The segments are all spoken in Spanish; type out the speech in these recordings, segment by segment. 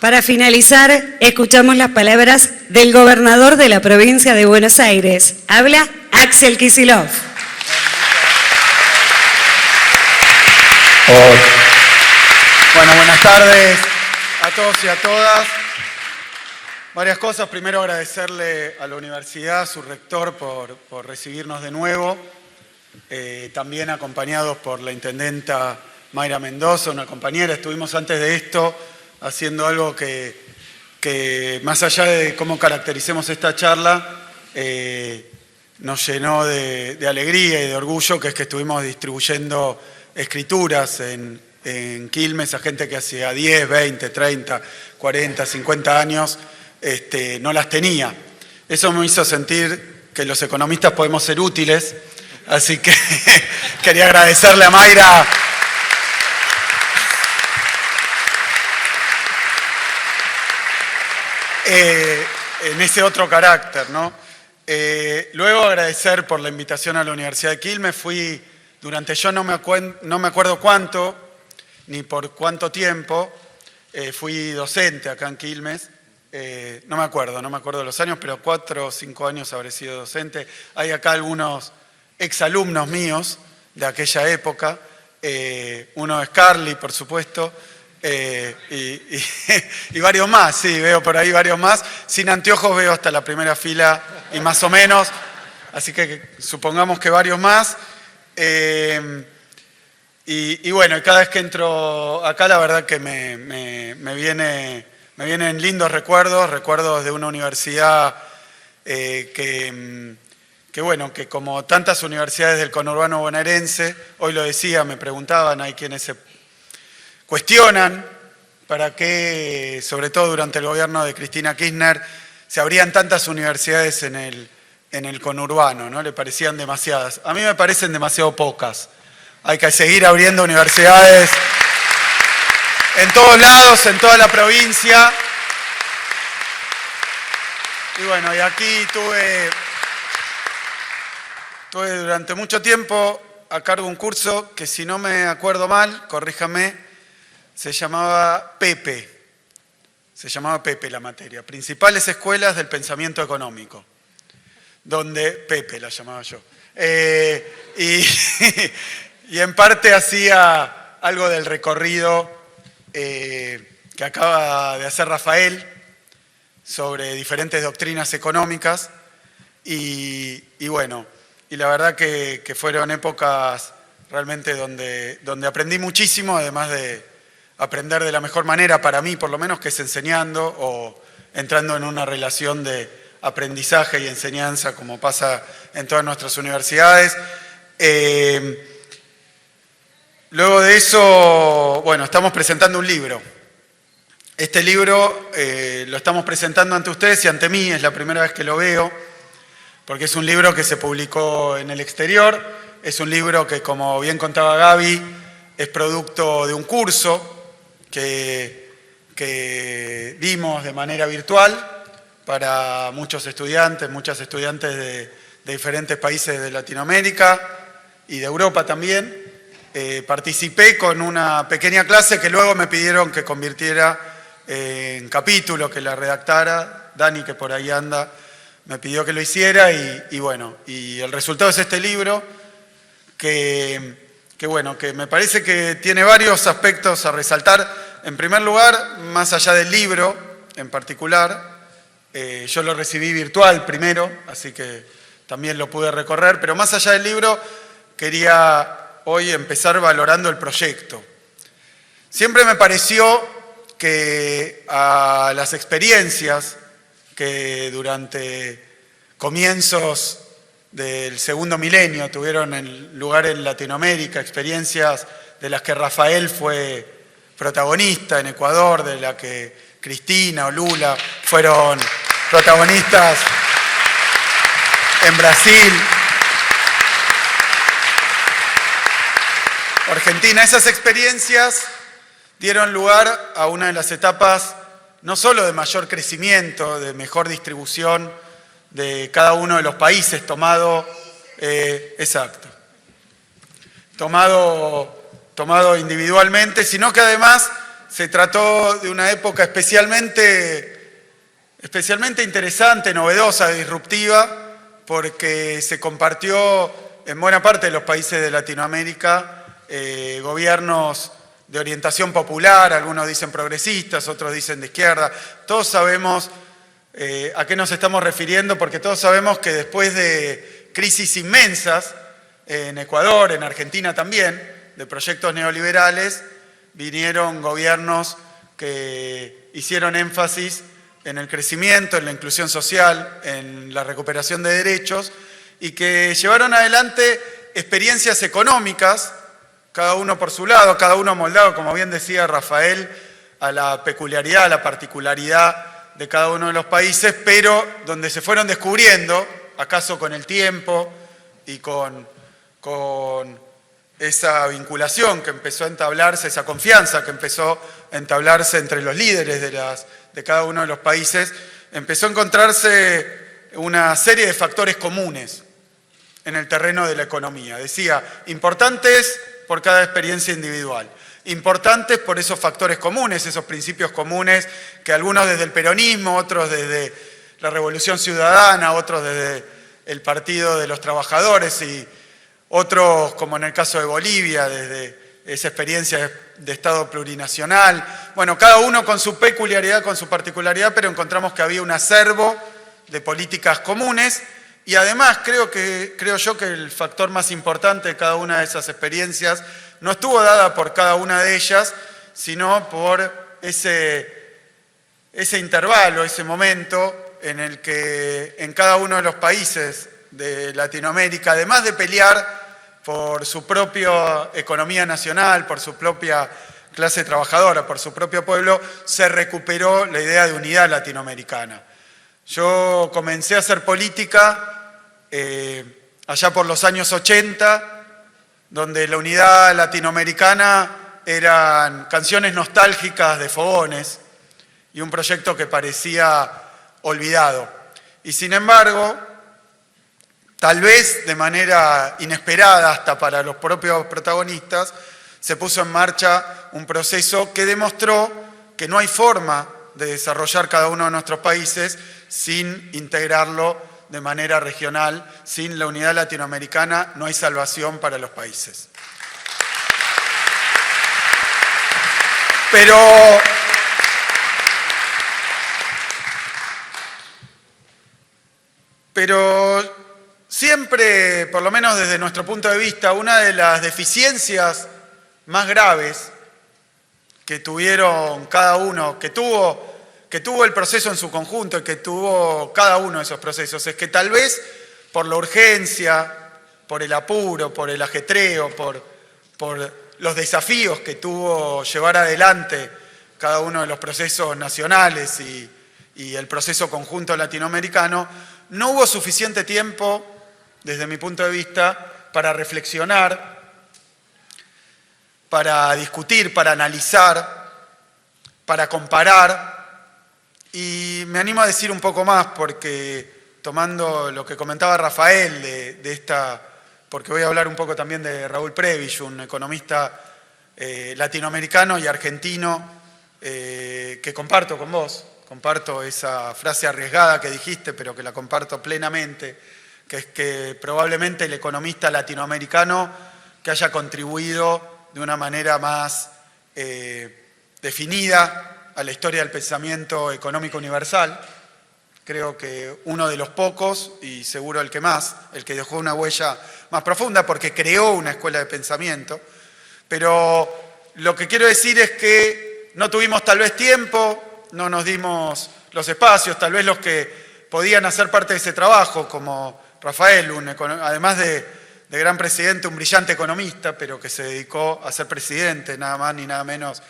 Para finalizar, escuchamos las palabras del gobernador de la provincia de Buenos Aires. Habla Axel Kicillof. Bueno, buenas tardes a todos y a todas. Varias cosas. Primero, agradecerle a la universidad, a su rector, por recibirnos de nuevo. También acompañados por la intendenta Mayra Mendoza, una compañera. Estuvimos antes de esto haciendo algo que más allá de cómo caractericemos esta charla, nos llenó de alegría y de orgullo, que es que estuvimos distribuyendo escrituras en Quilmes a gente que hacía 10, 20, 30, 40, 50 años no las tenía. Eso me hizo sentir que los economistas podemos ser útiles, así que quería agradecerle a Mayra en ese otro carácter, ¿no? Luego agradecer por la invitación a la Universidad de Quilmes. Fui durante, yo no me acuerdo cuánto, ni por cuánto tiempo, fui docente acá en Quilmes. No me acuerdo los años, pero 4 o 5 años habré sido docente. Hay acá algunos exalumnos míos de aquella época. Uno es Carly, por supuesto. Y varios más, sí, veo por ahí varios más. Sin anteojos veo hasta la primera fila y más o menos, así que supongamos que varios más. Y bueno, cada vez que entro acá, la verdad que me vienen lindos recuerdos de una universidad que bueno, que como tantas universidades del conurbano bonaerense, hoy lo decía, me preguntaban, hay quienes se cuestionan para qué, sobre todo durante el gobierno de Cristina Kirchner, se abrían tantas universidades en el conurbano, ¿no? Le parecían demasiadas. A mí me parecen demasiado pocas. Hay que seguir abriendo universidades en todos lados, en toda la provincia. Y bueno, y aquí tuve durante mucho tiempo a cargo un curso que, si no me acuerdo mal, corríjame, se llamaba PEPE. Se llamaba PEPE la materia. Principales Escuelas del Pensamiento Económico. Donde PEPE la llamaba yo. Y en parte hacía algo del recorrido que acaba de hacer Rafael sobre diferentes doctrinas económicas. Y bueno, y la verdad que fueron épocas realmente donde aprendí muchísimo, además de aprender de la mejor manera para mí, por lo menos, que es enseñando o entrando en una relación de aprendizaje y enseñanza, como pasa en todas nuestras universidades. Luego de eso, bueno, estamos presentando un libro. Este libro lo estamos presentando ante ustedes y ante mí, es la primera vez que lo veo, porque es un libro que se publicó en el exterior, es un libro que, como bien contaba Gaby, es producto de un curso que dimos de manera virtual para muchas estudiantes de diferentes países de Latinoamérica y de Europa también. Participé con una pequeña clase que luego me pidieron que convirtiera en capítulo, que la redactara. Dani, que por ahí anda, me pidió que lo hiciera y bueno, y el resultado es este libro que bueno, que me parece que tiene varios aspectos a resaltar. En primer lugar, más allá del libro en particular, yo lo recibí virtual primero, así que también lo pude recorrer, pero más allá del libro, quería hoy empezar valorando el proyecto. Siempre me pareció que a las experiencias que durante comienzos del segundo milenio tuvieron lugar en Latinoamérica, experiencias de las que Rafael fue protagonista en Ecuador, de la que Cristina o Lula fueron protagonistas en Brasil, Argentina. Esas experiencias dieron lugar a una de las etapas no solo de mayor crecimiento, de mejor distribución de cada uno de los países, tomado individualmente, sino que además se trató de una época especialmente interesante, novedosa, disruptiva, porque se compartió en buena parte de los países de Latinoamérica gobiernos de orientación popular, algunos dicen progresistas, otros dicen de izquierda. Todos sabemos a qué nos estamos refiriendo, porque todos sabemos que después de crisis inmensas, en Ecuador, en Argentina también, de proyectos neoliberales, vinieron gobiernos que hicieron énfasis en el crecimiento, en la inclusión social, en la recuperación de derechos y que llevaron adelante experiencias económicas, cada uno por su lado, cada uno amoldado, como bien decía Rafael, a la peculiaridad, a la particularidad de cada uno de los países, pero donde se fueron descubriendo, acaso con el tiempo y con esa vinculación que empezó a entablarse, esa confianza que empezó a entablarse entre los líderes de cada uno de los países, empezó a encontrarse una serie de factores comunes en el terreno de la economía. Decía, importantes por cada experiencia individual, importantes por esos factores comunes, esos principios comunes que algunos desde el peronismo, otros desde la Revolución Ciudadana, otros desde el Partido de los Trabajadores y otros, como en el caso de Bolivia, desde esa experiencia de Estado plurinacional. Bueno, cada uno con su peculiaridad, con su particularidad, pero encontramos que había un acervo de políticas comunes y además creo yo que el factor más importante de cada una de esas experiencias no estuvo dada por cada una de ellas, sino por ese intervalo, ese momento en el que en cada uno de los países de Latinoamérica, además de pelear por su propia economía nacional, por su propia clase trabajadora, por su propio pueblo, se recuperó la idea de unidad latinoamericana. Yo comencé a hacer política allá por los años 80, donde la unidad latinoamericana eran canciones nostálgicas de fogones y un proyecto que parecía olvidado. Y sin embargo, tal vez de manera inesperada hasta para los propios protagonistas, se puso en marcha un proceso que demostró que no hay forma de desarrollar cada uno de nuestros países sin integrarlo de manera regional. Sin la unidad latinoamericana no hay salvación para los países. Pero siempre, por lo menos desde nuestro punto de vista, una de las deficiencias más graves que tuvieron cada uno, que tuvo el proceso en su conjunto y que tuvo cada uno de esos procesos, es que tal vez por la urgencia, por el apuro, por el ajetreo, por los desafíos que tuvo llevar adelante cada uno de los procesos nacionales y el proceso conjunto latinoamericano, no hubo suficiente tiempo, desde mi punto de vista, para reflexionar, para discutir, para analizar, para comparar. Y me animo a decir un poco más porque, tomando lo que comentaba Rafael de esta, porque voy a hablar un poco también de Raúl Prebisch, un economista latinoamericano y argentino que comparto con vos, comparto esa frase arriesgada que dijiste, pero que la comparto plenamente, que es que probablemente el economista latinoamericano que haya contribuido de una manera más definida a la historia del pensamiento económico universal, creo que uno de los pocos y seguro el que más, el que dejó una huella más profunda porque creó una escuela de pensamiento, pero lo que quiero decir es que no tuvimos tal vez tiempo, no nos dimos los espacios, tal vez los que podían hacer parte de ese trabajo, como Rafael, además de gran presidente, un brillante economista, pero que se dedicó a ser presidente, nada más ni nada menos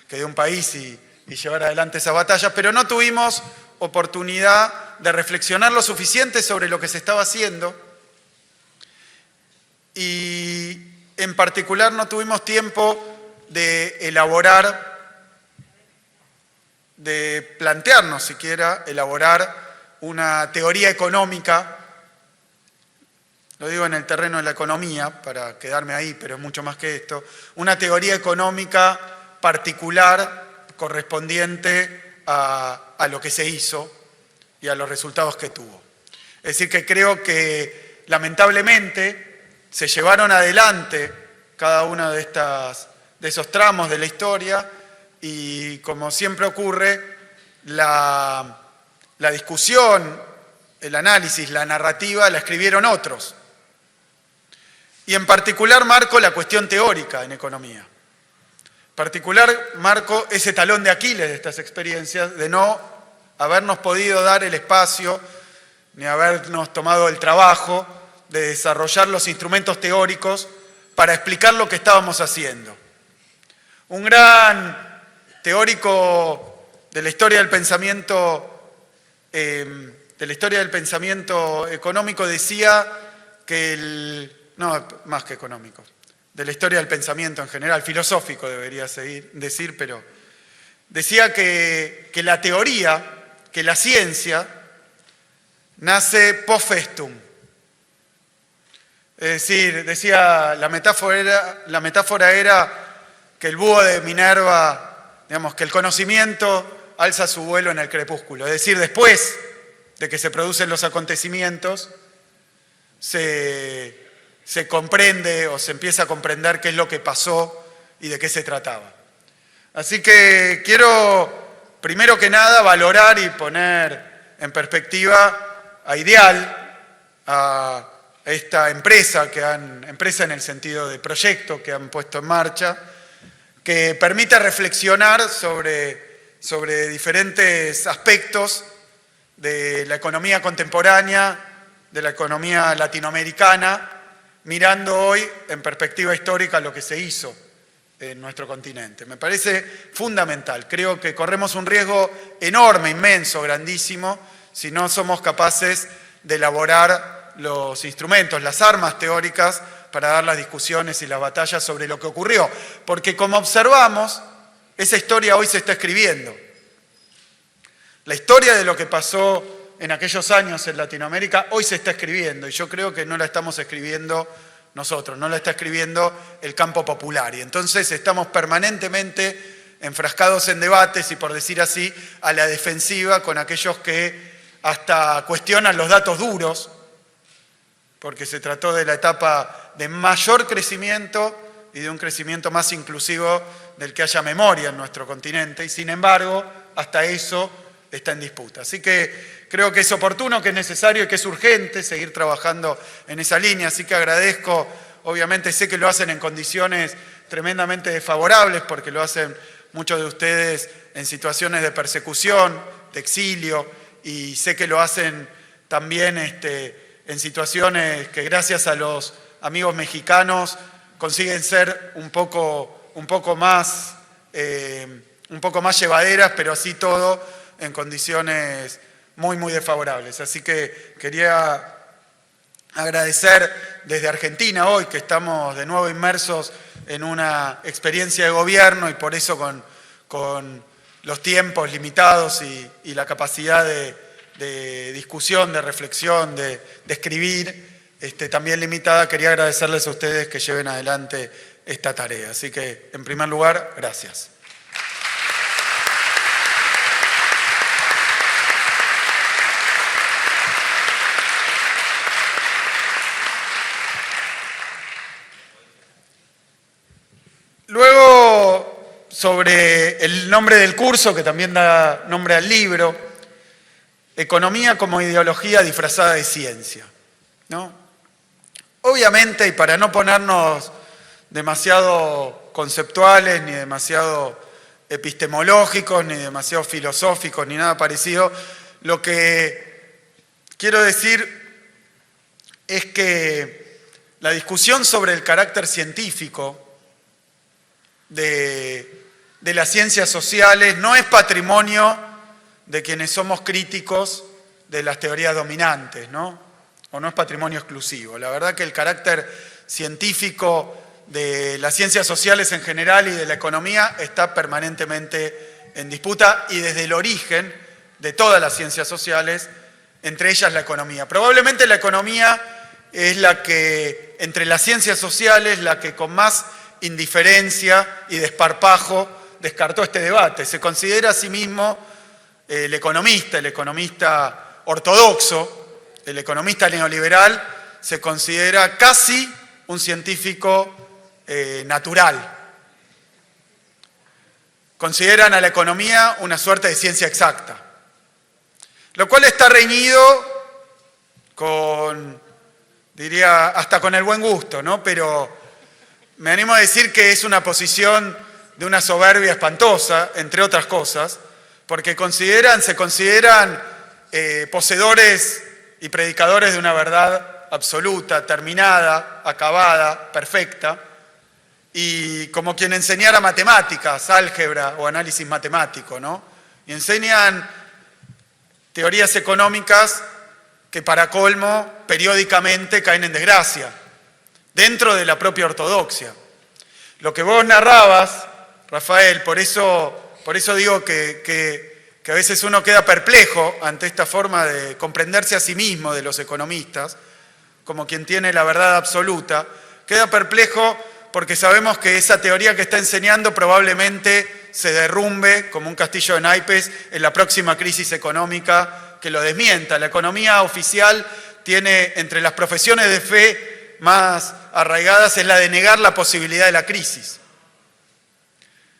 que de un país y llevar adelante esas batallas, pero no tuvimos oportunidad de reflexionar lo suficiente sobre lo que se estaba haciendo y en particular no tuvimos tiempo de elaborar, de plantearnos siquiera, elaborar una teoría económica, lo digo en el terreno de la economía para quedarme ahí, pero es mucho más que esto, una teoría económica particular correspondiente a lo que se hizo y a los resultados que tuvo. Es decir, que creo que lamentablemente se llevaron adelante cada uno de esos tramos de la historia y, como siempre ocurre, la discusión, el análisis, la narrativa la escribieron otros. Y en particular marco la cuestión teórica en economía. En particular marco ese talón de Aquiles de estas experiencias, de no habernos podido dar el espacio ni habernos tomado el trabajo de desarrollar los instrumentos teóricos para explicar lo que estábamos haciendo. Un gran teórico de la historia del pensamiento económico decía que no, más que económico, de la historia del pensamiento en general, filosófico debería decir, pero decía que la teoría, que la ciencia, nace post festum. Es decir, decía, la metáfora era que el búho de Minerva, digamos, que el conocimiento alza su vuelo en el crepúsculo. Es decir, después de que se producen los acontecimientos, se comprende o se empieza a comprender qué es lo que pasó y de qué se trataba. Así que quiero, primero que nada, valorar y poner en perspectiva a Ideal, a esta empresa empresa en el sentido de proyecto que han puesto en marcha, que permite reflexionar sobre diferentes aspectos de la economía contemporánea, de la economía latinoamericana, mirando hoy en perspectiva histórica lo que se hizo en nuestro continente. Me parece fundamental. Creo que corremos un riesgo enorme, inmenso, grandísimo, si no somos capaces de elaborar los instrumentos, las armas teóricas para dar las discusiones y las batallas sobre lo que ocurrió. Porque, como observamos, esa historia hoy se está escribiendo. La historia de lo que pasó en aquellos años en Latinoamérica hoy se está escribiendo, y yo creo que no la estamos escribiendo nosotros, no la está escribiendo el campo popular. Y entonces estamos permanentemente enfrascados en debates y, por decir así, a la defensiva con aquellos que hasta cuestionan los datos duros, porque se trató de la etapa de mayor crecimiento y de un crecimiento más inclusivo del que haya memoria en nuestro continente, y sin embargo, hasta eso está en disputa. Así que creo que es oportuno, que es necesario y que es urgente seguir trabajando en esa línea. Así que agradezco, obviamente sé que lo hacen en condiciones tremendamente desfavorables, porque lo hacen muchos de ustedes en situaciones de persecución, de exilio, y sé que lo hacen también en situaciones que, gracias a los amigos mexicanos, consiguen ser un poco más llevaderas, pero así todo en condiciones muy, muy desfavorables. Así que quería agradecer desde Argentina hoy, que estamos de nuevo inmersos en una experiencia de gobierno, y por eso con los tiempos limitados y la capacidad de discusión, de reflexión, de escribir, también limitada, quería agradecerles a ustedes que lleven adelante esta tarea. Así que, en primer lugar, gracias. Luego, sobre el nombre del curso, que también da nombre al libro, Economía como ideología disfrazada de ciencia, ¿no? Obviamente, y para no ponernos demasiado conceptuales, ni demasiado epistemológicos, ni demasiado filosóficos, ni nada parecido, lo que quiero decir es que la discusión sobre el carácter científico de las ciencias sociales no es patrimonio de quienes somos críticos de las teorías dominantes, ¿no? O no es patrimonio exclusivo. La verdad que el carácter científico de las ciencias sociales en general y de la economía está permanentemente en disputa, y desde el origen de todas las ciencias sociales, entre ellas la economía. Probablemente la economía es la que, entre las ciencias sociales, la que con más indiferencia y desparpajo descartó este debate. Se considera a sí mismo el economista ortodoxo, el economista neoliberal, se considera casi un científico natural. Consideran a la economía una suerte de ciencia exacta, lo cual está reñido con, diría, hasta con el buen gusto, ¿no? Pero me animo a decir que es una posición de una soberbia espantosa, entre otras cosas, porque se consideran poseedores y predicadores de una verdad absoluta, terminada, acabada, perfecta, y como quien enseñara matemáticas, álgebra o análisis matemático, ¿no? Y enseñan teorías económicas que para colmo periódicamente caen en desgracia, dentro de la propia ortodoxia. Lo que vos narrabas, Rafael, por eso digo que a veces uno queda perplejo ante esta forma de comprenderse a sí mismo de los economistas, como quien tiene la verdad absoluta, queda perplejo porque sabemos que esa teoría que está enseñando probablemente se derrumbe como un castillo de naipes en la próxima crisis económica que lo desmienta. La economía oficial tiene, entre las profesiones de fe más arraigadas, es la de negar la posibilidad de la crisis.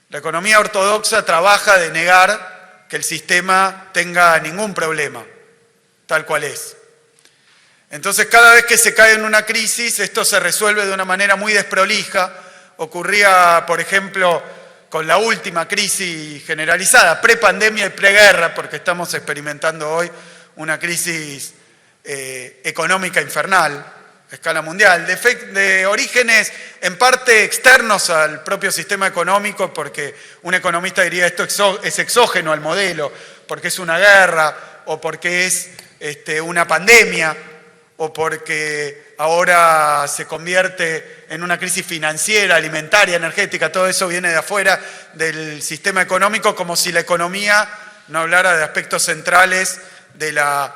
La economía ortodoxa trabaja de negar que el sistema tenga ningún problema, tal cual es. Entonces, cada vez que se cae en una crisis, esto se resuelve de una manera muy desprolija. Ocurría, por ejemplo, con la última crisis generalizada, prepandemia y preguerra, porque estamos experimentando hoy una crisis económica infernal a escala mundial, de orígenes en parte externos al propio sistema económico, porque un economista diría esto es exógeno al modelo, porque es una guerra o porque es una pandemia, o porque ahora se convierte en una crisis financiera, alimentaria, energética, todo eso viene de afuera del sistema económico, como si la economía no hablara de aspectos centrales de la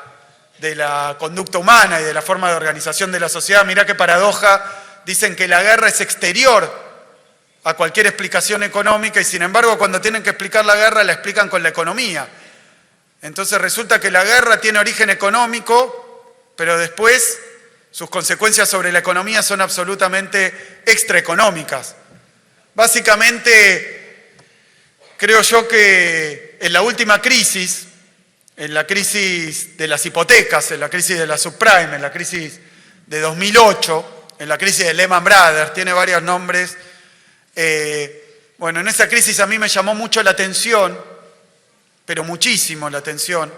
conducta humana y de la forma de organización de la sociedad. Mirá qué paradoja, dicen que la guerra es exterior a cualquier explicación económica y sin embargo cuando tienen que explicar la guerra la explican con la economía. Entonces resulta que la guerra tiene origen económico, pero después sus consecuencias sobre la economía son absolutamente extraeconómicas. Básicamente, creo yo que en la última crisis, en la crisis de las hipotecas, en la crisis de la subprime, en la crisis de 2008, en la crisis de Lehman Brothers, tiene varios nombres. Bueno, en esa crisis a mí me llamó mucho la atención, pero muchísimo la atención,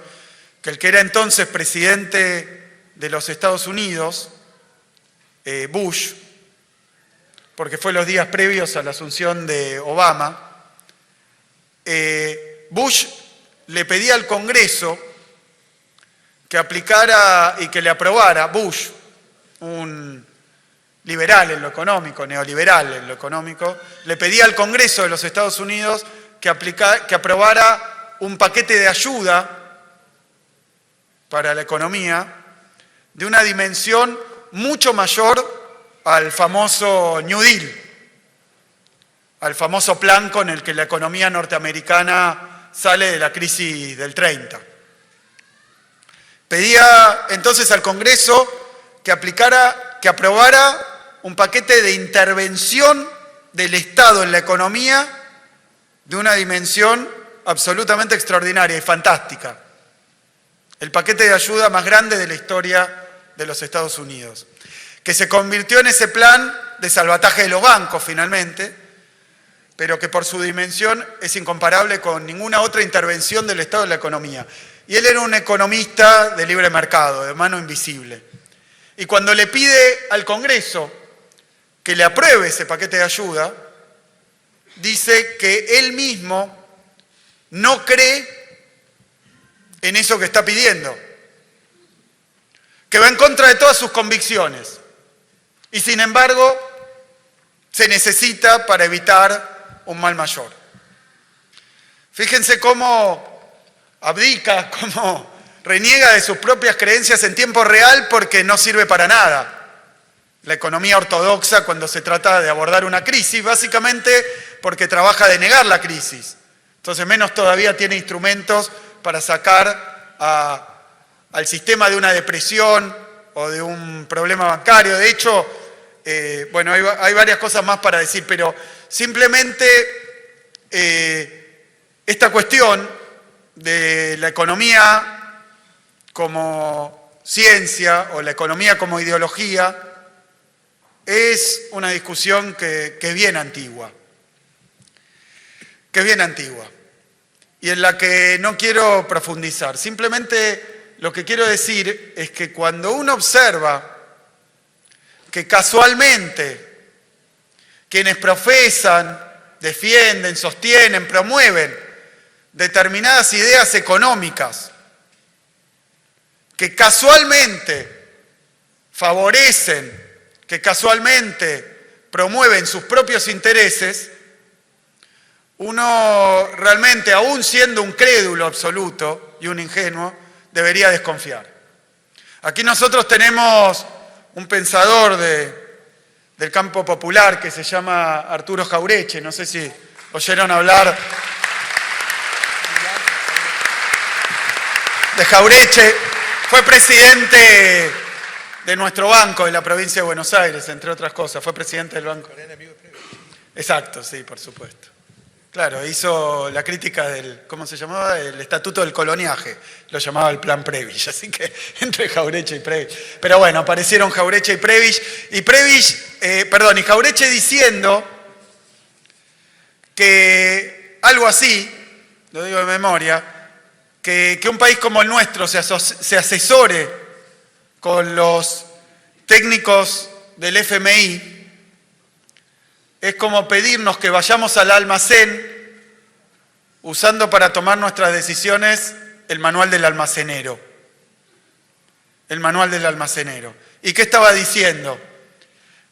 que el que era entonces presidente de los Estados Unidos, Bush, porque fue los días previos a la asunción de Obama, Bush le pedía al Congreso que aplicara y que le aprobara, Bush, un liberal en lo económico, neoliberal en lo económico, le pedía al Congreso de los Estados Unidos que aprobara un paquete de ayuda para la economía de una dimensión mucho mayor al famoso New Deal, al famoso plan con el que la economía norteamericana sale de la crisis del 30. Pedía entonces al Congreso que aprobara un paquete de intervención del Estado en la economía de una dimensión absolutamente extraordinaria y fantástica. El paquete de ayuda más grande de la historia de los Estados Unidos, que se convirtió en ese plan de salvataje de los bancos finalmente, pero que por su dimensión es incomparable con ninguna otra intervención del Estado en la economía. Y él era un economista de libre mercado, de mano invisible. Y cuando le pide al Congreso que le apruebe ese paquete de ayuda, dice que él mismo no cree en eso que está pidiendo, que va en contra de todas sus convicciones. Y sin embargo, se necesita para evitar un mal mayor. Fíjense cómo abdica, cómo reniega de sus propias creencias en tiempo real porque no sirve para nada. La economía ortodoxa, cuando se trata de abordar una crisis, básicamente porque trabaja de negar la crisis. Entonces menos todavía tiene instrumentos para sacar al sistema de una depresión o de un problema bancario. De hecho, bueno, hay varias cosas más para decir, pero simplemente esta cuestión de la economía como ciencia o la economía como ideología es una discusión que es bien antigua. Que es bien antigua. Y en la que no quiero profundizar. Simplemente lo que quiero decir es que cuando uno observa que casualmente quienes profesan, defienden, sostienen, promueven determinadas ideas económicas que casualmente favorecen, que casualmente promueven sus propios intereses, uno realmente, aún siendo un crédulo absoluto y un ingenuo, debería desconfiar. Aquí nosotros tenemos un pensador del campo popular que se llama Arturo Jauretche, no sé si oyeron hablar de Jauretche. Fue presidente de nuestro banco de la provincia de Buenos Aires, entre otras cosas, fue presidente del banco. Exacto, sí, por supuesto. Claro, hizo la crítica del, ¿cómo se llamaba? El estatuto del coloniaje, lo llamaba el plan Prebisch, así que entre Jauretche y Prebisch. Pero bueno, aparecieron Jauretche y Prebisch, y Jauretche diciendo que algo así, lo digo de memoria, que un país como el nuestro se asesore con los técnicos del FMI, es como pedirnos que vayamos al almacén usando para tomar nuestras decisiones el manual del almacenero. El manual del almacenero. ¿Y qué estaba diciendo?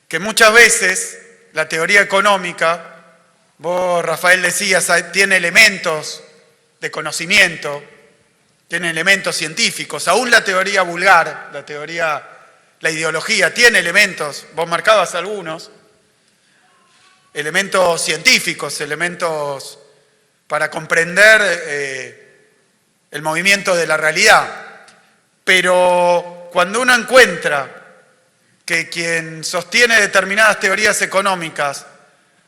Que muchas veces la teoría económica, vos, Rafael, decías, tiene elementos de conocimiento, tiene elementos científicos, aún la teoría vulgar, la ideología tiene elementos, vos marcabas algunos, elementos científicos, elementos para comprender el movimiento de la realidad. Pero cuando uno encuentra que quien sostiene determinadas teorías económicas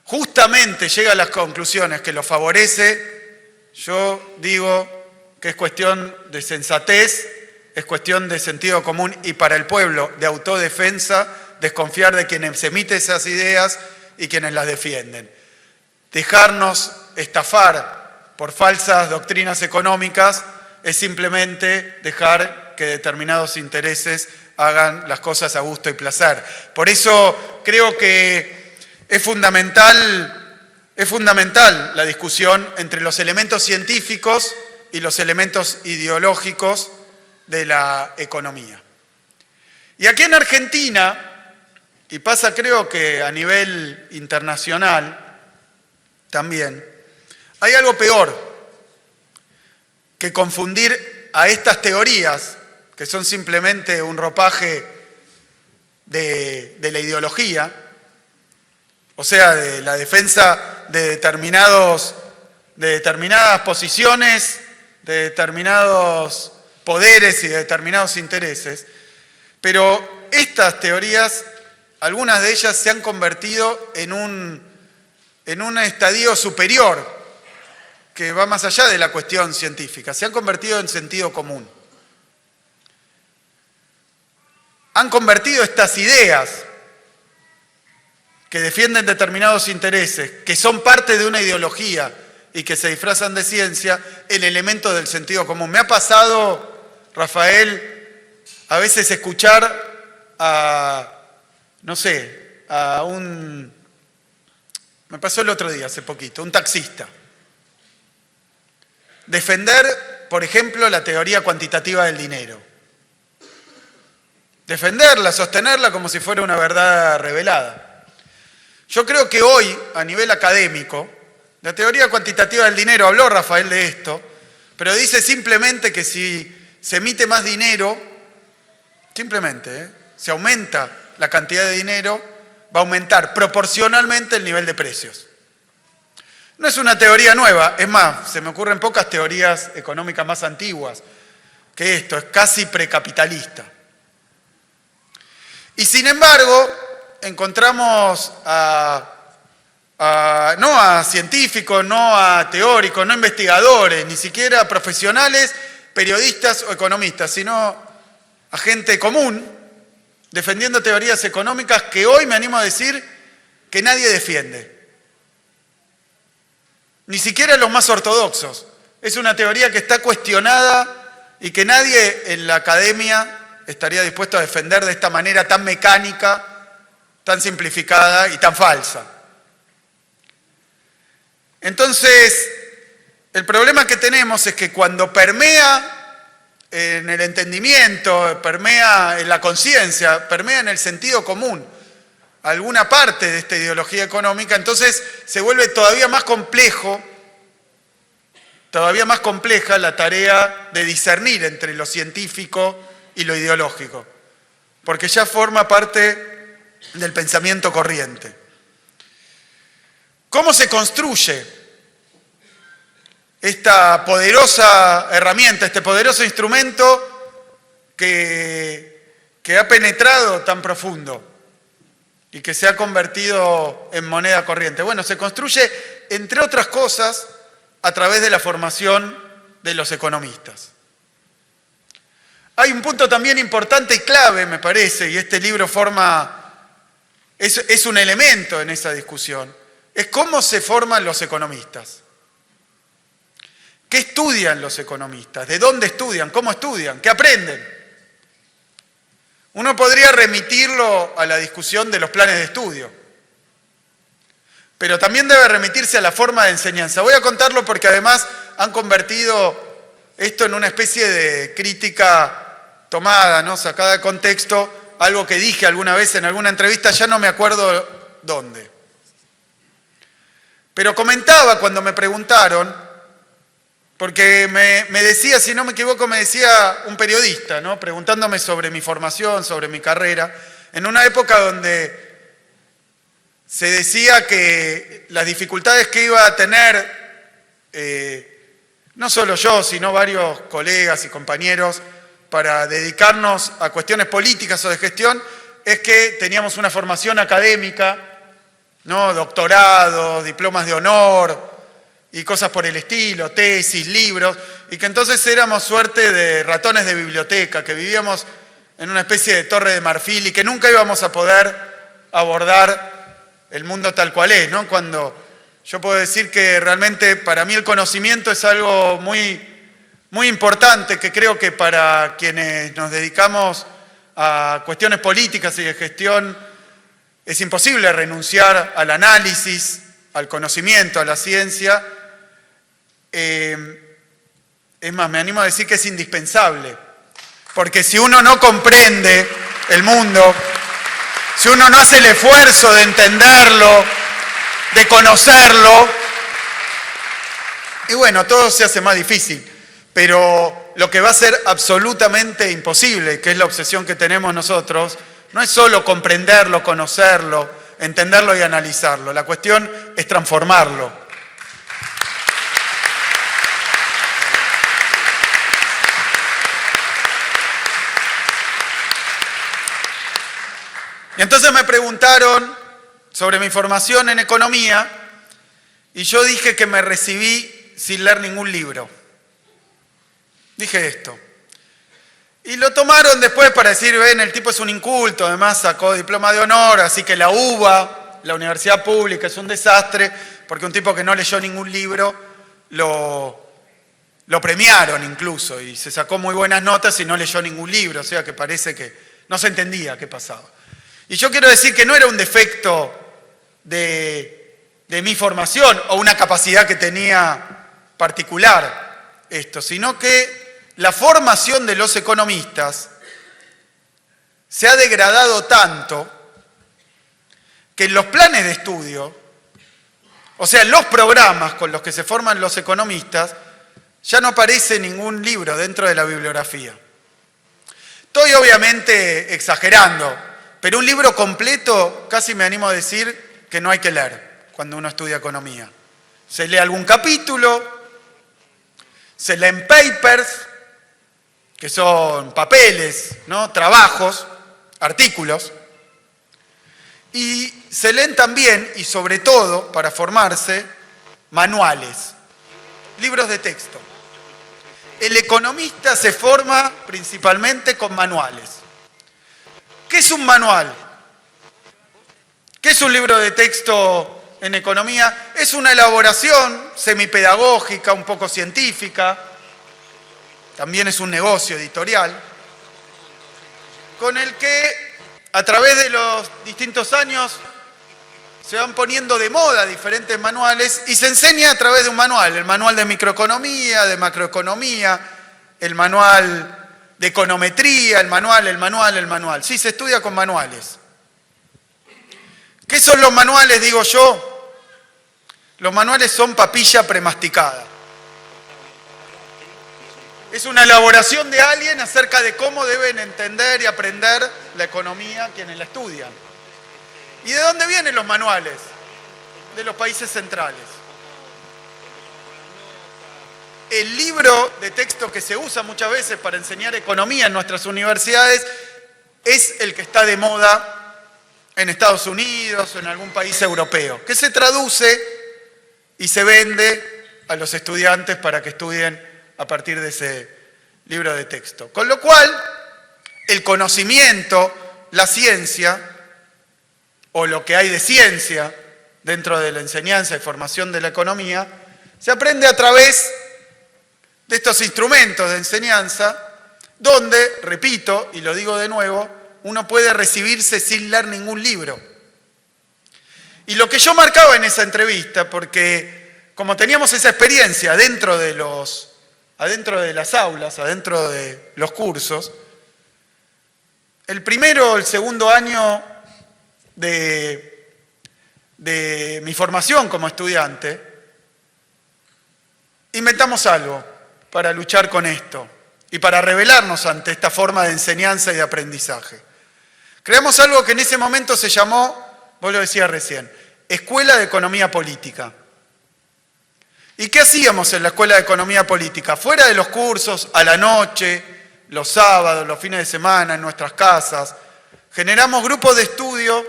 justamente llega a las conclusiones que lo favorece, yo digo que es cuestión de sensatez, es cuestión de sentido común y para el pueblo de autodefensa desconfiar de quienes emiten esas ideas y quienes las defienden. Dejarnos estafar por falsas doctrinas económicas es simplemente dejar que determinados intereses hagan las cosas a gusto y placer. Por eso creo que es fundamental la discusión entre los elementos científicos y los elementos ideológicos de la economía. Y aquí en Argentina, y pasa creo que a nivel internacional también, hay algo peor que confundir a estas teorías, que son simplemente un ropaje de la ideología, o sea, de la defensa de determinadas posiciones, de determinados poderes y de determinados intereses, pero estas teorías, algunas de ellas se han convertido en un estadio superior que va más allá de la cuestión científica, se han convertido en sentido común. Han convertido estas ideas que defienden determinados intereses, que son parte de una ideología y que se disfrazan de ciencia, en elementos del sentido común. Me ha pasado, Rafael, a veces escuchar me pasó el otro día, hace poquito, un taxista. Defender, por ejemplo, la teoría cuantitativa del dinero. Defenderla, sostenerla como si fuera una verdad revelada. Yo creo que hoy, a nivel académico, la teoría cuantitativa del dinero, habló Rafael de esto, pero dice simplemente que si se emite más dinero, simplemente, se aumenta la cantidad de dinero, va a aumentar proporcionalmente el nivel de precios. No es una teoría nueva, es más, se me ocurren pocas teorías económicas más antiguas que esto, es casi precapitalista. Y sin embargo, encontramos no a científicos, no a teóricos, no a investigadores, ni siquiera a profesionales, periodistas o economistas, sino a gente común defendiendo teorías económicas que hoy me animo a decir que nadie defiende. Ni siquiera los más ortodoxos. Es una teoría que está cuestionada y que nadie en la academia estaría dispuesto a defender de esta manera tan mecánica, tan simplificada y tan falsa. Entonces, el problema que tenemos es que cuando permea en el entendimiento, permea en la conciencia, permea en el sentido común alguna parte de esta ideología económica, entonces se vuelve todavía más compleja la tarea de discernir entre lo científico y lo ideológico, porque ya forma parte del pensamiento corriente. ¿Cómo se construye esta poderosa herramienta, este poderoso instrumento que ha penetrado tan profundo y que se ha convertido en moneda corriente? Bueno, se construye, entre otras cosas, a través de la formación de los economistas. Hay un punto también importante y clave, me parece, y este libro es un elemento en esa discusión, es cómo se forman los economistas. ¿Qué estudian los economistas? ¿De dónde estudian? ¿Cómo estudian? ¿Qué aprenden? Uno podría remitirlo a la discusión de los planes de estudio, pero también debe remitirse a la forma de enseñanza. Voy a contarlo porque además han convertido esto en una especie de crítica tomada, ¿no? Sacada de contexto, algo que dije alguna vez en alguna entrevista, ya no me acuerdo dónde. Pero comentaba cuando me preguntaron, porque me decía, si no me equivoco, me decía un periodista, ¿no? Preguntándome sobre mi formación, sobre mi carrera, en una época donde se decía que las dificultades que iba a tener, no solo yo, sino varios colegas y compañeros, para dedicarnos a cuestiones políticas o de gestión, es que teníamos una formación académica, ¿no? Doctorados, diplomas de honor y cosas por el estilo, tesis, libros, y que entonces éramos suerte de ratones de biblioteca, que vivíamos en una especie de torre de marfil y que nunca íbamos a poder abordar el mundo tal cual es, ¿no? Cuando yo puedo decir que realmente para mí el conocimiento es algo muy, muy importante, que creo que para quienes nos dedicamos a cuestiones políticas y de gestión es imposible renunciar al análisis, al conocimiento, a la ciencia. Es más, me animo a decir que es indispensable, porque si uno no comprende el mundo, si uno no hace el esfuerzo de entenderlo, de conocerlo, y bueno, todo se hace más difícil. Pero lo que va a ser absolutamente imposible, que es la obsesión que tenemos nosotros, no es solo comprenderlo, conocerlo, entenderlo y analizarlo. La cuestión es transformarlo. Y entonces me preguntaron sobre mi formación en economía y yo dije que me recibí sin leer ningún libro. Dije esto. Y lo tomaron después para decir, ven, el tipo es un inculto, además sacó diploma de honor, así que la UBA, la universidad pública, es un desastre, porque un tipo que no leyó ningún libro lo premiaron incluso, y se sacó muy buenas notas y no leyó ningún libro, o sea que parece que no se entendía qué pasaba. Y yo quiero decir que no era un defecto de mi formación o una capacidad que tenía particular esto, sino que la formación de los economistas se ha degradado tanto que en los planes de estudio, o sea, en los programas con los que se forman los economistas, ya no aparece ningún libro dentro de la bibliografía. Estoy obviamente exagerando, pero un libro completo casi me animo a decir que no hay que leer cuando uno estudia economía. se lee algún capítulo, se leen papers, que son papeles, ¿no? Trabajos, artículos, y se leen también, y sobre todo, para formarse, manuales, libros de texto. El economista se forma principalmente con manuales. ¿Qué es un manual? ¿Qué es un libro de texto en economía? Es una elaboración semipedagógica, un poco científica, también es un negocio editorial, con el que a través de los distintos años se van poniendo de moda diferentes manuales y se enseña a través de un manual, el manual de microeconomía, de macroeconomía, el manual de econometría, el manual. Sí, se estudia con manuales. ¿Qué son los manuales, digo yo? Los manuales son papilla premasticada. Es una elaboración de alguien acerca de cómo deben entender y aprender la economía quienes la estudian. ¿Y de dónde vienen los manuales? De los países centrales. El libro de texto que se usa muchas veces para enseñar economía en nuestras universidades es el que está de moda en Estados Unidos o en algún país europeo, que se traduce y se vende a los estudiantes para que estudien a partir de ese libro de texto. Con lo cual, el conocimiento, la ciencia, o lo que hay de ciencia dentro de la enseñanza y formación de la economía, se aprende a través de estos instrumentos de enseñanza, donde, repito, y lo digo de nuevo, uno puede recibirse sin leer ningún libro. Y lo que yo marcaba en esa entrevista, porque como teníamos esa experiencia adentro de las aulas, adentro de los cursos, el primero o el segundo año de mi formación como estudiante, inventamos algo para luchar con esto y para rebelarnos ante esta forma de enseñanza y de aprendizaje. Creamos algo que en ese momento se llamó, vos lo decías recién, Escuela de Economía Política. ¿Y qué hacíamos en la Escuela de Economía Política? Fuera de los cursos, a la noche, los sábados, los fines de semana, en nuestras casas, generamos grupos de estudio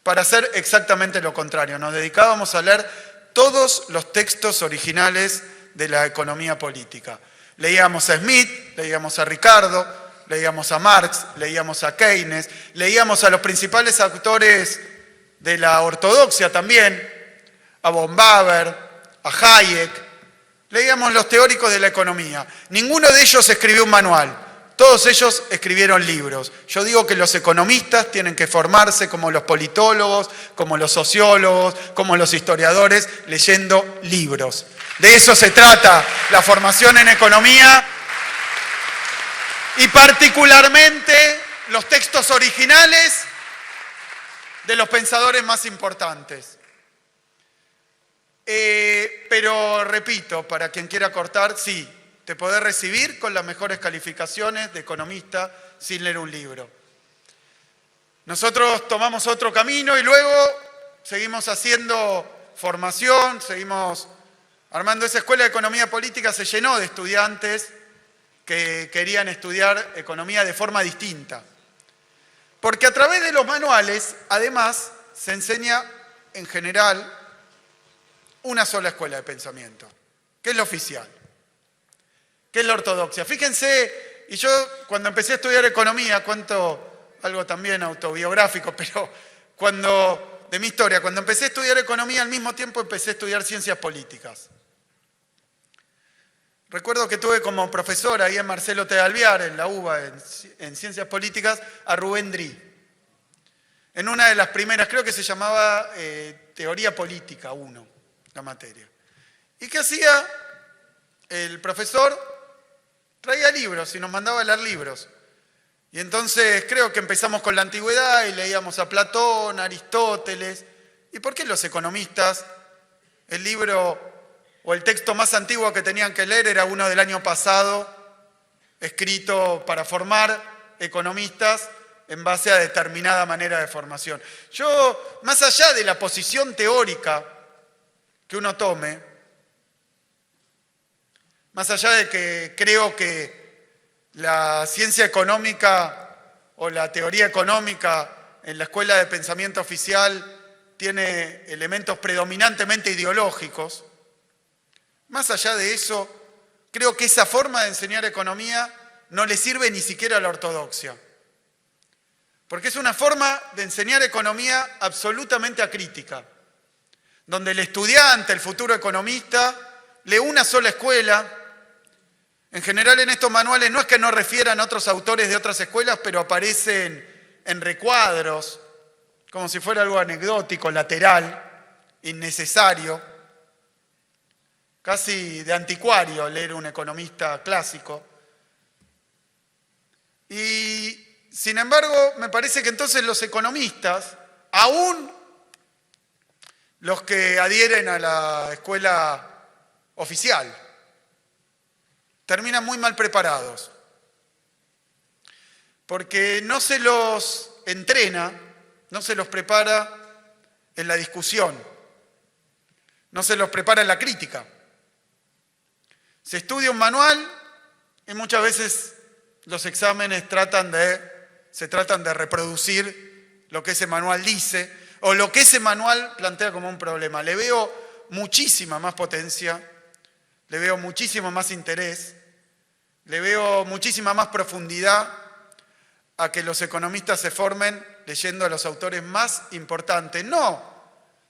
para hacer exactamente lo contrario. Nos dedicábamos a leer todos los textos originales de la economía política. Leíamos a Smith, leíamos a Ricardo, leíamos a Marx, leíamos a Keynes, leíamos a los principales autores de la ortodoxia también, a von Baber, a Hayek, leíamos los teóricos de la economía. Ninguno de ellos escribió un manual, todos ellos escribieron libros. Yo digo que los economistas tienen que formarse como los politólogos, como los sociólogos, como los historiadores, leyendo libros. De eso se trata la formación en economía y particularmente los textos originales de los pensadores más importantes. Pero repito, para quien quiera cortar, sí, te podés recibir con las mejores calificaciones de economista sin leer un libro. Nosotros tomamos otro camino y luego seguimos haciendo formación, seguimos armando esa escuela de economía política, se llenó de estudiantes que querían estudiar economía de forma distinta. Porque a través de los manuales, además, se enseña en general una sola escuela de pensamiento, que es la oficial, que es la ortodoxia. Fíjense, y yo cuando empecé a estudiar economía, cuento algo también autobiográfico, pero de mi historia, cuando empecé a estudiar economía, al mismo tiempo empecé a estudiar ciencias políticas. Recuerdo que tuve como profesor ahí en Marcelo T. Alvear, en la UBA, en Ciencias Políticas, a Rubén Dri. En una de las primeras, creo que se llamaba Teoría Política 1, la materia. ¿Y qué hacía? El profesor traía libros y nos mandaba a leer libros. Y entonces creo que empezamos con la antigüedad y leíamos a Platón, a Aristóteles. ¿Y por qué los economistas, el libro o el texto más antiguo que tenían que leer era uno del año pasado, escrito para formar economistas en base a determinada manera de formación? Yo, más allá de la posición teórica que uno tome, más allá de que creo que la ciencia económica o la teoría económica en la escuela de pensamiento oficial tiene elementos predominantemente ideológicos, más allá de eso, creo que esa forma de enseñar economía no le sirve ni siquiera a la ortodoxia. Porque es una forma de enseñar economía absolutamente acrítica, donde el estudiante, el futuro economista, lee una sola escuela. En general en estos manuales no es que no refieran a otros autores de otras escuelas, pero aparecen en recuadros, como si fuera algo anecdótico, lateral, innecesario, casi de anticuario leer un economista clásico. Y sin embargo, me parece que entonces los economistas, aún los que adhieren a la escuela oficial, terminan muy mal preparados, porque no se los entrena, no se los prepara en la discusión, no se los prepara en la crítica. Se estudia un manual y muchas veces los exámenes se tratan de reproducir lo que ese manual dice o lo que ese manual plantea como un problema. Le veo muchísima más potencia, le veo muchísimo más interés, le veo muchísima más profundidad a que los economistas se formen leyendo a los autores más importantes, no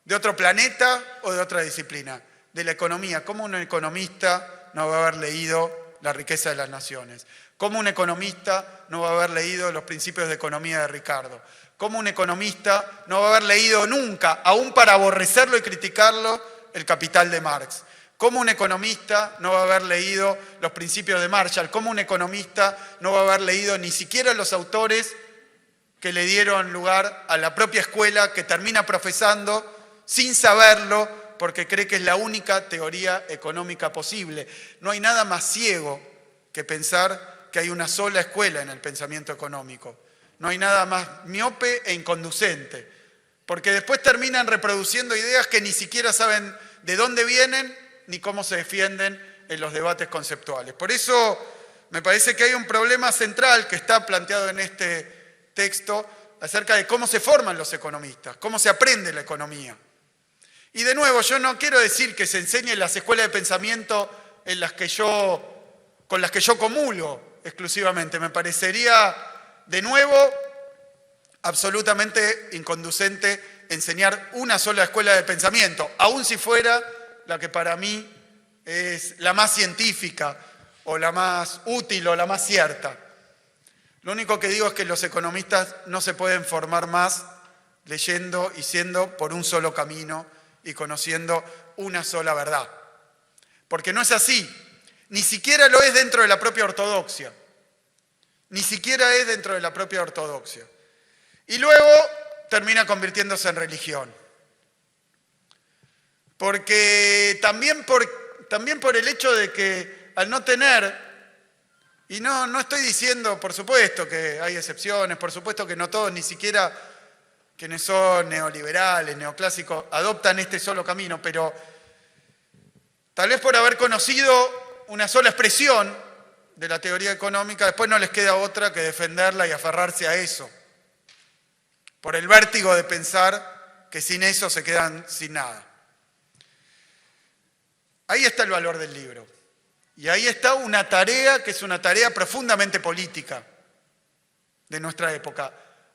de otro planeta o de otra disciplina, de la economía. ¿Cómo un economista no va a haber leído La riqueza de las naciones? ¿Cómo un economista no va a haber leído Los principios de economía de Ricardo? ¿Cómo un economista no va a haber leído nunca, aún para aborrecerlo y criticarlo, El Capital de Marx? ¿Cómo un economista no va a haber leído Los principios de Marshall? ¿Cómo un economista no va a haber leído ni siquiera los autores que le dieron lugar a la propia escuela que termina profesando sin saberlo porque cree que es la única teoría económica posible? No hay nada más ciego que pensar que hay una sola escuela en el pensamiento económico. No hay nada más miope e inconducente, porque después terminan reproduciendo ideas que ni siquiera saben de dónde vienen ni cómo se defienden en los debates conceptuales. Por eso me parece que hay un problema central que está planteado en este texto acerca de cómo se forman los economistas, cómo se aprende la economía. Y de nuevo, yo no quiero decir que se enseñe en las escuelas de pensamiento con las que yo comulgo exclusivamente. Me parecería, de nuevo, absolutamente inconducente enseñar una sola escuela de pensamiento, aun si fuera la que para mí es la más científica o la más útil o la más cierta. Lo único que digo es que los economistas no se pueden formar más leyendo y siendo por un solo camino y conociendo una sola verdad. Porque no es así. Ni siquiera lo es dentro de la propia ortodoxia. Ni siquiera es dentro de la propia ortodoxia. Y luego termina convirtiéndose en religión. Porque también por el hecho de que al no tener, y no estoy diciendo, por supuesto que hay excepciones, por supuesto que no todos, ni siquiera quienes son neoliberales, neoclásicos, adoptan este solo camino, pero tal vez por haber conocido una sola expresión de la teoría económica, después no les queda otra que defenderla y aferrarse a eso, por el vértigo de pensar que sin eso se quedan sin nada. Ahí está el valor del libro. Y ahí está una tarea que es una tarea profundamente política de nuestra época.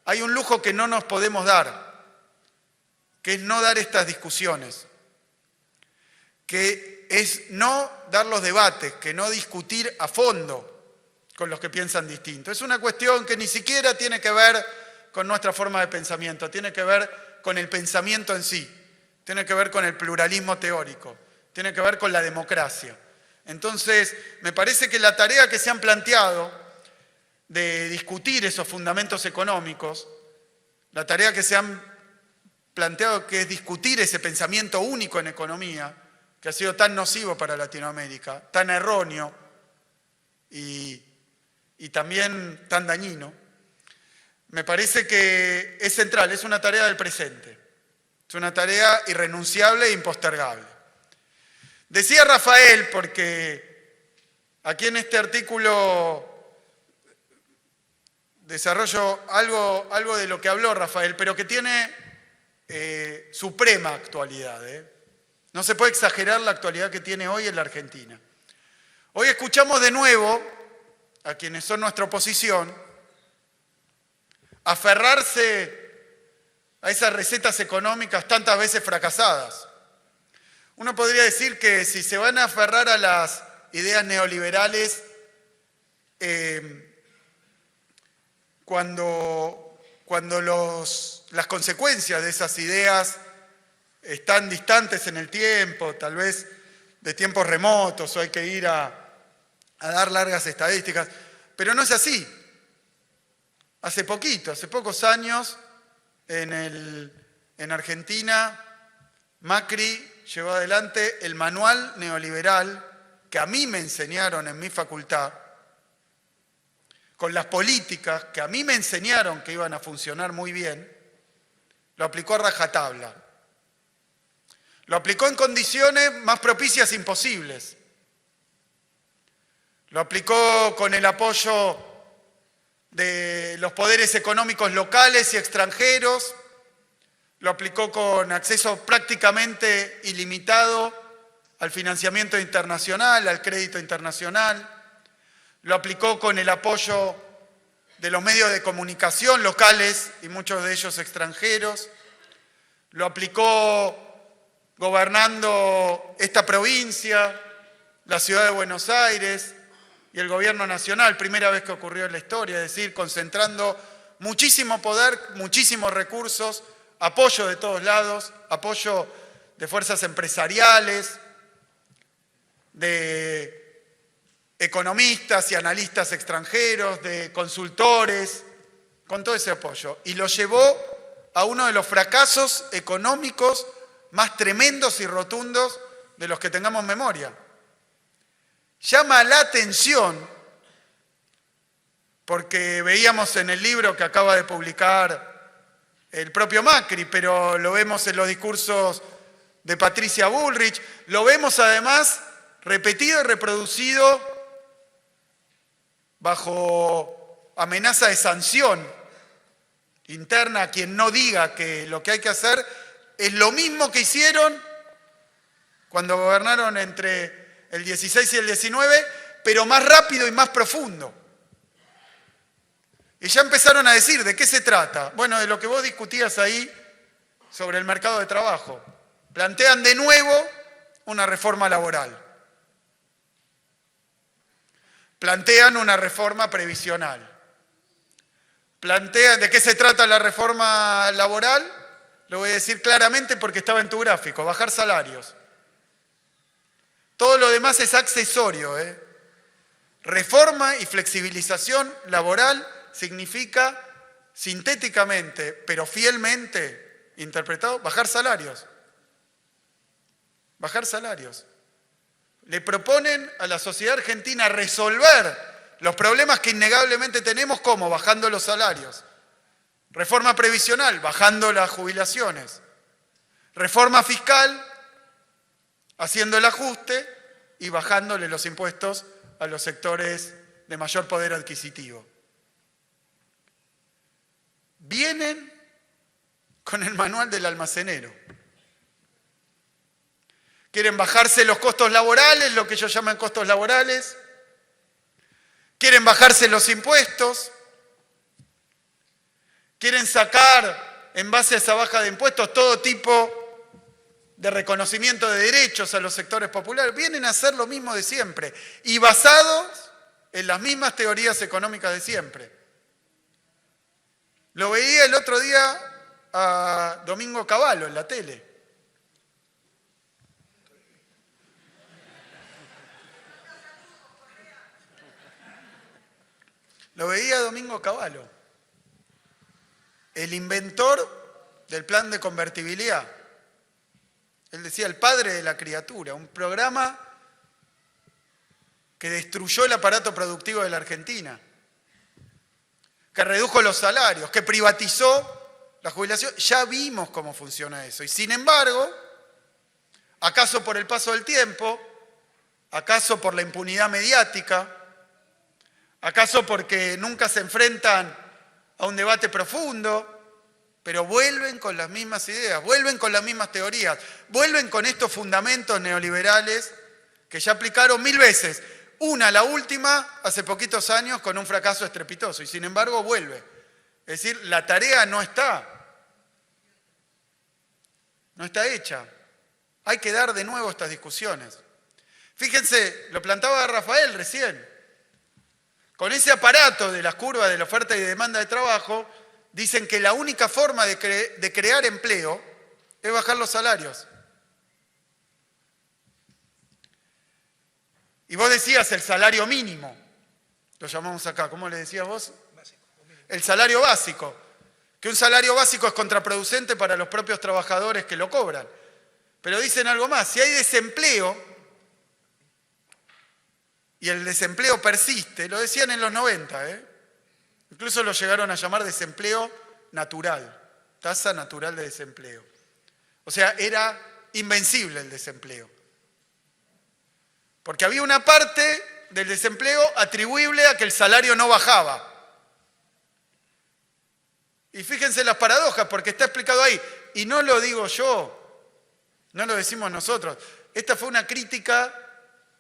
Hay un lujo que no nos podemos dar, que es no dar estas discusiones, que es no dar los debates, que no discutir a fondo con los que piensan distinto. Es una cuestión que ni siquiera tiene que ver con nuestra forma de pensamiento, tiene que ver con el pensamiento en sí, tiene que ver con el pluralismo teórico, tiene que ver con la democracia. Entonces, me parece que la tarea que se han planteado de discutir esos fundamentos económicos, la tarea que se han planteado que es discutir ese pensamiento único en economía, que ha sido tan nocivo para Latinoamérica, tan erróneo y también tan dañino, me parece que es central, es una tarea del presente, es una tarea irrenunciable e impostergable. Decía Rafael, porque aquí en este artículo desarrollo algo de lo que habló Rafael, pero que tiene suprema actualidad. No se puede exagerar la actualidad que tiene hoy en la Argentina. Hoy escuchamos de nuevo a quienes son nuestra oposición aferrarse a esas recetas económicas tantas veces fracasadas. Uno podría decir que si se van a aferrar a las ideas neoliberales, cuando las consecuencias de esas ideas están distantes en el tiempo, tal vez de tiempos remotos, o hay que ir a dar largas estadísticas, pero no es así. Hace pocos años, en Argentina, Macri llevó adelante el manual neoliberal que a mí me enseñaron en mi facultad, con las políticas que a mí me enseñaron que iban a funcionar muy bien, lo aplicó a rajatabla. Lo aplicó en condiciones más propicias imposibles. Lo aplicó con el apoyo de los poderes económicos locales y extranjeros. Lo aplicó con acceso prácticamente ilimitado al financiamiento internacional, al crédito internacional. Lo aplicó con el apoyo de los medios de comunicación locales y muchos de ellos extranjeros. Lo aplicó gobernando esta provincia, la ciudad de Buenos Aires y el gobierno nacional, primera vez que ocurrió en la historia, es decir, concentrando muchísimo poder, muchísimos recursos, apoyo de todos lados, apoyo de fuerzas empresariales, de economistas y analistas extranjeros, de consultores, con todo ese apoyo. Y lo llevó a uno de los fracasos económicos más tremendos y rotundos de los que tengamos memoria. Llama la atención, porque veíamos en el libro que acaba de publicar el propio Macri, pero lo vemos en los discursos de Patricia Bullrich, lo vemos además repetido y reproducido bajo amenaza de sanción interna a quien no diga que lo que hay que hacer es lo mismo que hicieron cuando gobernaron entre el 16 y el 19, pero más rápido y más profundo. Y ya empezaron a decir, ¿de qué se trata? Bueno, de lo que vos discutías ahí sobre el mercado de trabajo. Plantean de nuevo una reforma laboral. Plantean una reforma previsional. Plantean, ¿de qué se trata la reforma laboral? Lo voy a decir claramente porque estaba en tu gráfico, bajar salarios. Todo lo demás es accesorio. Reforma y flexibilización laboral significa sintéticamente, pero fielmente interpretado, bajar salarios. Bajar salarios. Le proponen a la sociedad argentina resolver los problemas que innegablemente tenemos, ¿cómo? Bajando los salarios. Reforma previsional, bajando las jubilaciones. Reforma fiscal, haciendo el ajuste y bajándole los impuestos a los sectores de mayor poder adquisitivo. Vienen con el manual del almacenero. Quieren bajarse los costos laborales, lo que ellos llaman costos laborales. Quieren bajarse los impuestos. Quieren sacar, en base a esa baja de impuestos, todo tipo de reconocimiento de derechos a los sectores populares. Vienen a hacer lo mismo de siempre y basados en las mismas teorías económicas de siempre. Lo veía el otro día a Domingo Cavallo en la tele. Lo veía a Domingo Cavallo, el inventor del plan de convertibilidad. Él decía, el padre de la criatura, un programa que destruyó el aparato productivo de la Argentina, que redujo los salarios, que privatizó la jubilación. Ya vimos cómo funciona eso. Y sin embargo, ¿Acaso por el paso del tiempo? ¿Acaso por la impunidad mediática? ¿Acaso porque nunca se enfrentan a un debate profundo? Pero vuelven con las mismas ideas, vuelven con las mismas teorías, vuelven con estos fundamentos neoliberales que ya aplicaron 1000 veces. La última, hace poquitos años, con un fracaso estrepitoso, y sin embargo vuelve. Es decir, la tarea no está hecha. Hay que dar de nuevo estas discusiones. Fíjense, lo plantaba Rafael recién. Con ese aparato de las curvas de la oferta y demanda de trabajo, dicen que la única forma de crear empleo es bajar los salarios. Y vos decías el salario mínimo, lo llamamos acá, ¿cómo le decías vos? El salario básico, que un salario básico es contraproducente para los propios trabajadores que lo cobran. Pero dicen algo más, si hay desempleo, y el desempleo persiste, lo decían en los 90, incluso lo llegaron a llamar desempleo natural, tasa natural de desempleo. O sea, era invencible el desempleo. Porque había una parte del desempleo atribuible a que el salario no bajaba. Y fíjense las paradojas, porque está explicado ahí. Y no lo digo yo, no lo decimos nosotros. Esta fue una crítica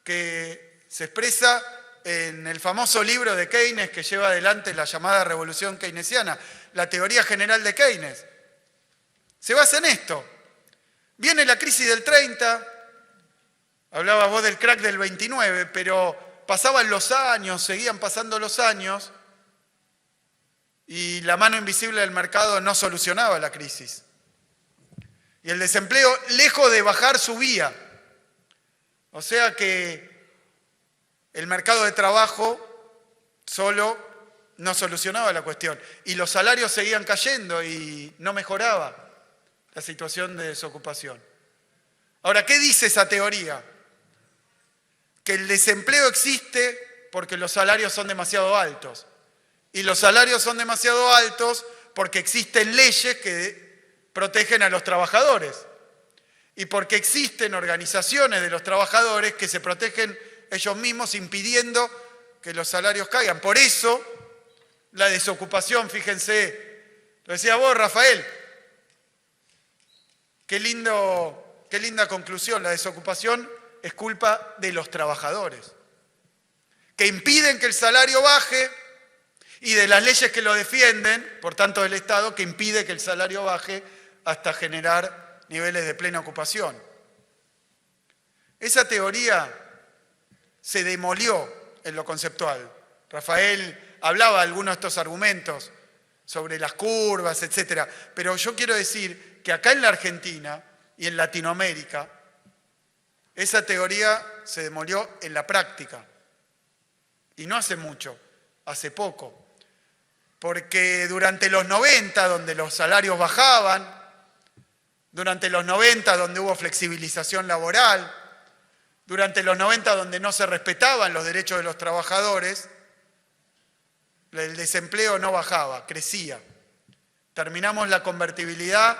que se expresa en el famoso libro de Keynes que lleva adelante la llamada revolución keynesiana, la teoría general de Keynes. Se basa en esto. Viene la crisis del 30, hablabas vos del crack del 29, pero pasaban los años, seguían pasando los años, y la mano invisible del mercado no solucionaba la crisis. Y el desempleo, lejos de bajar, subía. O sea que el mercado de trabajo solo no solucionaba la cuestión. Y los salarios seguían cayendo y no mejoraba la situación de desocupación. Ahora, ¿qué dice esa teoría? Que el desempleo existe porque los salarios son demasiado altos. Y los salarios son demasiado altos porque existen leyes que protegen a los trabajadores. Y porque existen organizaciones de los trabajadores que se protegen ellos mismos impidiendo que los salarios caigan. Por eso, la desocupación, fíjense, lo decía vos, Rafael, qué linda conclusión, la desocupación es culpa de los trabajadores, que impiden que el salario baje, y de las leyes que lo defienden, por tanto del Estado, que impide que el salario baje hasta generar niveles de plena ocupación. Esa teoría se demolió en lo conceptual. Rafael hablaba de algunos de estos argumentos sobre las curvas, etc. Pero yo quiero decir que acá en la Argentina y en Latinoamérica, esa teoría se demolió en la práctica. Y no hace mucho, hace poco. Porque durante los 90, donde los salarios bajaban, durante los 90, donde hubo flexibilización laboral, durante los 90, donde no se respetaban los derechos de los trabajadores, el desempleo no bajaba, crecía. Terminamos la convertibilidad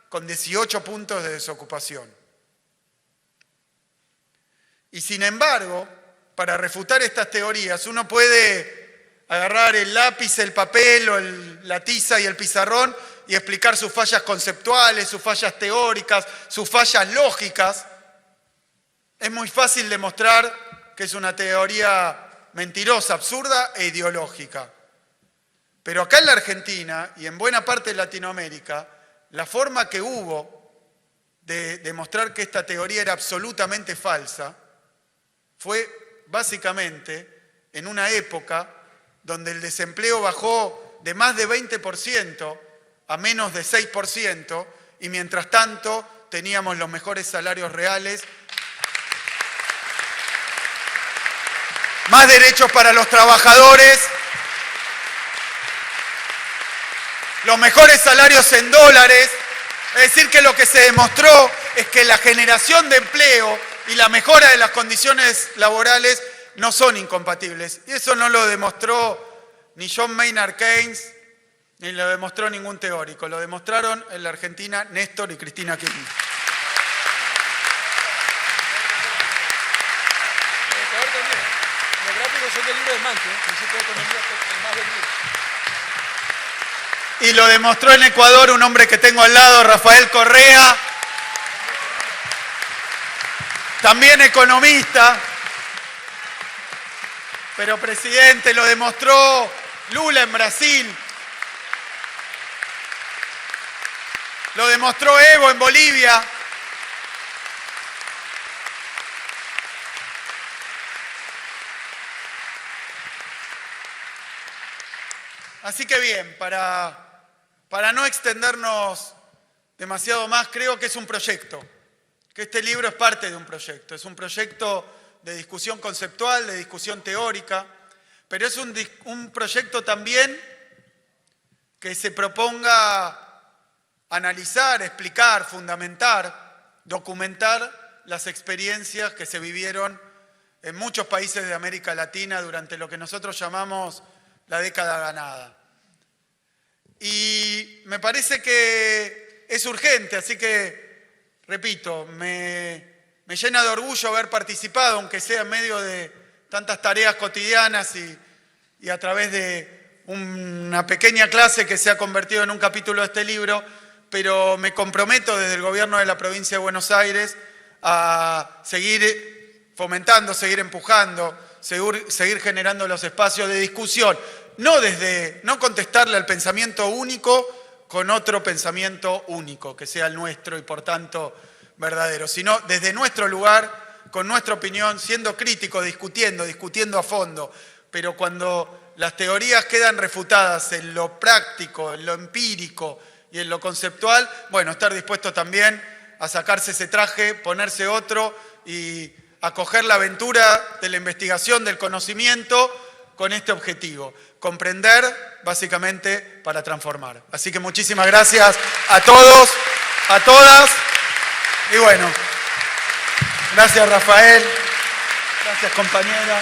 con 18 puntos de desocupación. Y sin embargo, para refutar estas teorías, uno puede agarrar el lápiz, el papel o la tiza y el pizarrón y explicar sus fallas conceptuales, sus fallas teóricas, sus fallas lógicas. Es muy fácil demostrar que es una teoría mentirosa, absurda e ideológica. Pero acá en la Argentina y en buena parte de Latinoamérica, la forma que hubo de demostrar que esta teoría era absolutamente falsa fue básicamente en una época donde el desempleo bajó de más de 20% a menos de 6%, y mientras tanto teníamos los mejores salarios reales, más derechos para los trabajadores, los mejores salarios en dólares. Es decir, que lo que se demostró es que la generación de empleo y la mejora de las condiciones laborales no son incompatibles. Y eso no lo demostró ni John Maynard Keynes, ni lo demostró ningún teórico. Lo demostraron en la Argentina Néstor y Cristina Kirchner. ministro de Manque, ministro de Economía, el más vendido. Y lo demostró en Ecuador un hombre que tengo al lado, Rafael Correa, también economista, pero presidente, lo demostró Lula en Brasil, lo demostró Evo en Bolivia. Así que bien, para no extendernos demasiado más, creo que es un proyecto, que este libro es parte de un proyecto. Es un proyecto de discusión conceptual, de discusión teórica, pero es un proyecto también que se proponga analizar, explicar, fundamentar, documentar las experiencias que se vivieron en muchos países de América Latina durante lo que nosotros llamamos la década ganada. Y me parece que es urgente, así que, repito, me llena de orgullo haber participado, aunque sea en medio de tantas tareas cotidianas y a través de una pequeña clase que se ha convertido en un capítulo de este libro, pero me comprometo desde el gobierno de la provincia de Buenos Aires a seguir fomentando, seguir empujando, seguir generando los espacios de discusión. No contestarle al pensamiento único con otro pensamiento único, que sea el nuestro y por tanto verdadero, sino desde nuestro lugar, con nuestra opinión, siendo críticos, discutiendo a fondo. Pero cuando las teorías quedan refutadas en lo práctico, en lo empírico y en lo conceptual, bueno, estar dispuesto también a sacarse ese traje, ponerse otro y acoger la aventura de la investigación, del conocimiento, con este objetivo, comprender básicamente para transformar. Así que muchísimas gracias a todos, a todas, y bueno, gracias Rafael, gracias compañera.